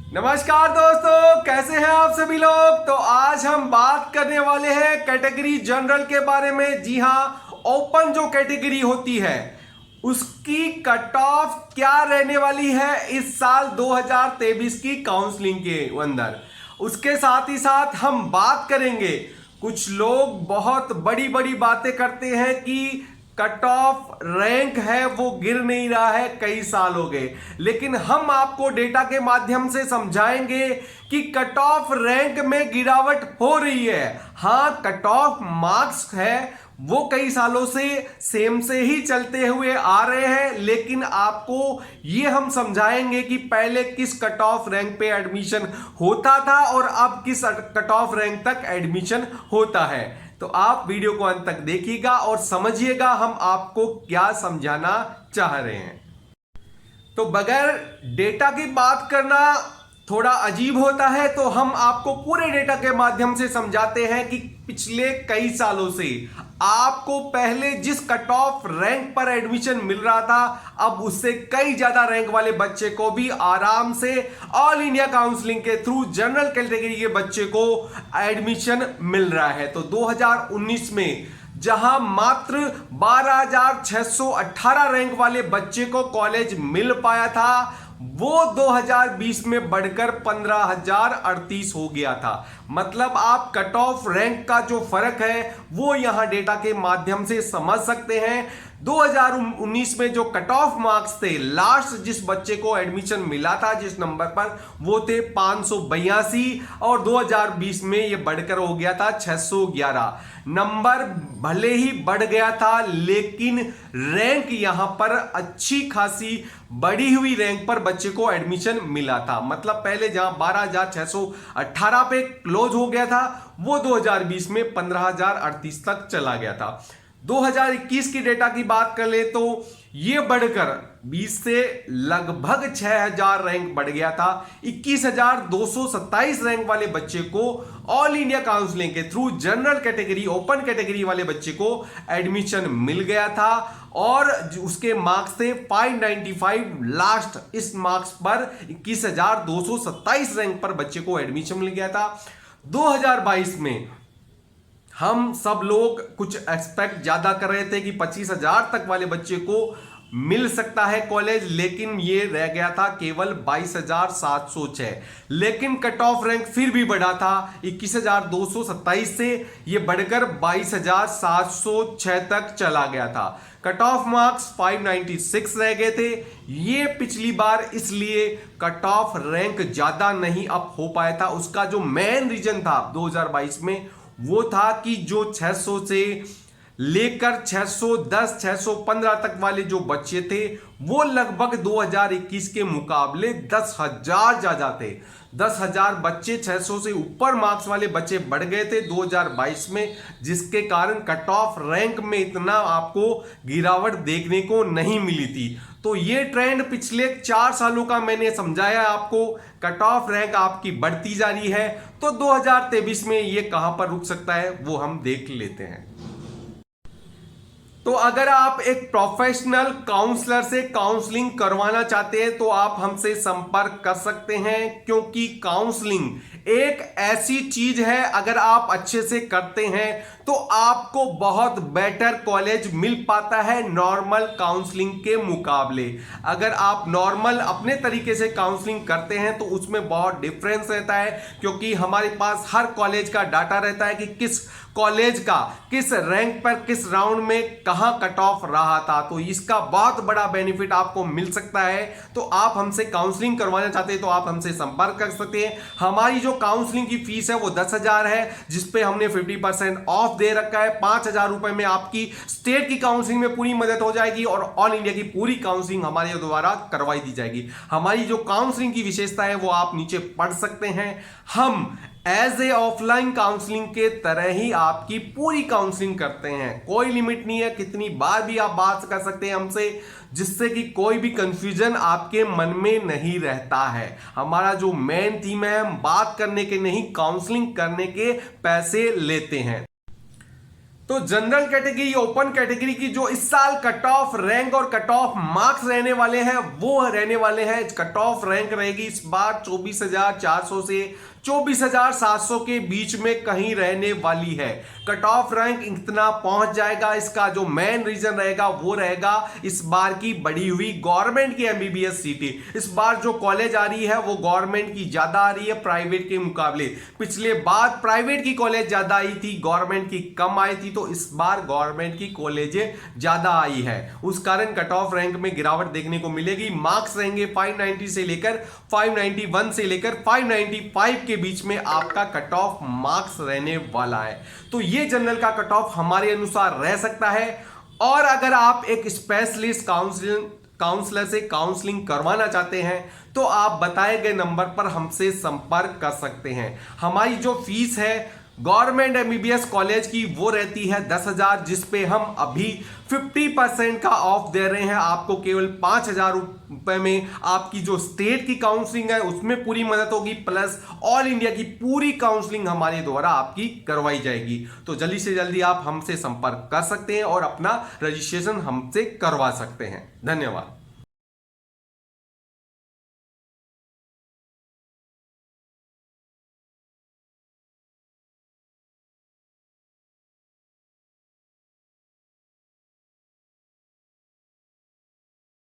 नमस्कार दोस्तों, कैसे हैं आप सभी लोग। तो आज हम बात करने वाले हैं कैटेगरी जनरल के बारे में। जी हां, ओपन जो कैटेगरी होती है उसकी कट ऑफ क्या रहने वाली है इस साल 2023 की काउंसलिंग के अंदर। उसके साथ ही साथ हम बात करेंगे, कुछ लोग बहुत बड़ी बड़ी बातें करते हैं कि कट ऑफ रैंक है वो गिर नहीं रहा है, कई साल हो गए, लेकिन हम आपको डेटा के माध्यम से समझाएंगे कि कट ऑफ रैंक में गिरावट हो रही है। हां, कट ऑफ मार्क्स है वो कई सालों से सेम से ही चलते हुए आ रहे हैं, लेकिन आपको ये हम समझाएंगे कि पहले किस कट ऑफ रैंक पे एडमिशन होता था और अब किस कट ऑफ रैंक तक एडमिशन होता है। तो आप वीडियो को अंत तक देखिएगा और समझिएगा हम आपको क्या समझाना चाह रहे हैं। तो बगैर डेटा की बात करना थोड़ा अजीब होता है, तो हम आपको पूरे डेटा के माध्यम से समझाते हैं कि पिछले कई सालों से आपको पहले जिस कट ऑफ रैंक पर एडमिशन मिल रहा था, अब उससे कई ज्यादा रैंक वाले बच्चे को भी आराम से ऑल इंडिया काउंसलिंग के थ्रू जनरल कैटेगरी के बच्चे को एडमिशन मिल रहा है। तो 2019 में जहां मात्र 12,618 रैंक वाले बच्चे को कॉलेज मिल पाया था, वो 2020 में बढ़कर 15,038 हो गया था। मतलब आप कट ऑफ रैंक का जो फर्क है वो यहां डेटा के माध्यम से समझ सकते हैं। 2019 में जो कट ऑफ मार्क्स थे, लास्ट जिस बच्चे को एडमिशन मिला था जिस नंबर पर, वो थे 582 और 2020 में ये बढ़कर हो गया था 611। नंबर भले ही बढ़ गया था, लेकिन रैंक यहां पर अच्छी खासी बढ़ी हुई रैंक पर बच्चे को एडमिशन मिला था। मतलब पहले जहां 12,618 पे क्लोज हो गया था, वो 2020 में 15,038 तक चला गया था। 2021 की डेटा की बात कर ले तो ये बढ़कर 20 से लगभग 6,000 रैंक बढ़ गया था। 21,227 रैंक वाले बच्चे को ऑल इंडिया काउंसलिंग के through general category, open category वाले बच्चे को एडमिशन मिल गया था और उसके मार्क्स थे 595। लास्ट इस मार्क्स पर 21,227 रैंक पर बच्चे को एडमिशन मिल गया था। 2022 में हम सब लोग कुछ एक्सपेक्ट ज्यादा कर रहे थे कि 25,000 तक वाले बच्चे को मिल सकता है कॉलेज, लेकिन ये रह गया था केवल 22,706। लेकिन कट ऑफ रैंक फिर भी बढ़ा था, 21,227 से ये बढ़कर 22,706 तक चला गया था। कट ऑफ मार्क्स 596 रह गए थे। ये पिछली बार इसलिए कट ऑफ रैंक ज्यादा नहीं अप हो पाया था। उसका जो मेन रीजन था 2022 में वो था कि जो 600 से लेकर 610, 615 तक वाले जो बच्चे थे वो लगभग 2021 के मुकाबले 10,000 ज्यादा थे। 10,000 बच्चे, 600 से ऊपर मार्क्स वाले बच्चे बढ़ गए थे 2022 में, जिसके कारण कट ऑफ रैंक में इतना आपको गिरावट देखने को नहीं मिली थी। तो ये ट्रेंड पिछले 4 सालों का मैंने समझाया आपको, कट ऑफ रैंक आपकी बढ़ती जा रही है। तो 2023 में ये कहां पर रुक सकता है वो हम देख लेते हैं। तो अगर आप एक प्रोफेशनल काउंसलर से काउंसलिंग करवाना चाहते हैं तो आप हमसे संपर्क कर सकते हैं, क्योंकि काउंसलिंग एक ऐसी चीज है, अगर आप अच्छे से करते हैं तो आपको बहुत बेटर कॉलेज मिल पाता है नॉर्मल काउंसलिंग के मुकाबले। अगर आप नॉर्मल अपने तरीके से काउंसलिंग करते हैं तो उसमें बहुत डिफरेंस रहता है, क्योंकि हमारे पास हर कॉलेज का डाटा रहता है कि किस कॉलेज का किस रैंक पर किस राउंड में कहां कट ऑफ रहा था। तो इसका बहुत बड़ा बेनिफिट आपको मिल सकता है। तो आप हमसे काउंसलिंग करवाना चाहते हैं तो आप हमसे संपर्क कर सकते हैं। हमारी जो काउंसलिंग की फीस है वो 10,000 है, जिसपे हमने 50% ऑफ दे रखा है। 5,000 रुपए में आपकी स्टेट की काउंसलिंग में पूरी मदद हो जाएगी और ऑल इंडिया की पूरी काउंसलिंग हमारे द्वारा करवाई दी जाएगी। हमारी जो काउंसलिंग की विशेषता है वो आप नीचे पढ़ सकते हैं। हम एज ए ऑफलाइन काउंसलिंग के तरह ही आपकी पूरी काउंसलिंग करते हैं। कोई लिमिट नहीं है, कितनी बार भी आप बात कर सकते हैं हमसे, जिससे कि कोई भी कंफ्यूजन आपके मन में नहीं रहता है। हमारा जो मेन थीम है, हम बात करने के नहीं काउंसलिंग करने के पैसे लेते हैं। तो जनरल कैटेगरी, ओपन कैटेगरी की जो इस साल कट ऑफ रैंक और कट ऑफ मार्क्स रहने वाले हैं वो रहने वाले हैं, कट ऑफ रैंक रहेगी इस बार 24,400 से 24,700 के बीच में कहीं रहने वाली है। कट ऑफ रैंक इतना पहुंच जाएगा, इसका जो मेन रीजन रहेगा वो रहेगा इस बार की बढ़ी हुई गवर्नमेंट की एमबीबीएस सीटें। इस बार जो कॉलेज आ रही है वो गवर्नमेंट की ज्यादा आ रही है प्राइवेट के मुकाबले। पिछले बार प्राइवेट की कॉलेज ज्यादा आई थी, गवर्नमेंट की कम आई थी, तो इस बार गवर्नमेंट की कॉलेजें ज्यादा आई है, उस कारण कट ऑफ रैंक में गिरावट देखने को मिलेगी। मार्क्स रहेंगे 590 से लेकर 591 से लेकर 595 के बीच में आपका कट ऑफ मार्क्स रहने वाला है। तो ये जनरल का कट ऑफ हमारे अनुसार रह सकता है। और अगर आप एक स्पेशलिस्ट काउंसलर से काउंसलिंग करवाना चाहते हैं तो आप बताए गए नंबर पर हमसे संपर्क कर सकते हैं। हमारी जो फीस है गवर्नमेंट एमबीबीएस कॉलेज की वो रहती है 10,000, जिसपे हम अभी 50% का ऑफ दे रहे हैं आपको। केवल 5,000 रुपए में आपकी जो स्टेट की काउंसलिंग है उसमें पूरी मदद होगी, प्लस ऑल इंडिया की पूरी काउंसलिंग हमारे द्वारा आपकी करवाई जाएगी। तो जल्दी से जल्दी आप हमसे संपर्क कर सकते हैं और अपना रजिस्ट्रेशन हमसे करवा सकते हैं। धन्यवाद।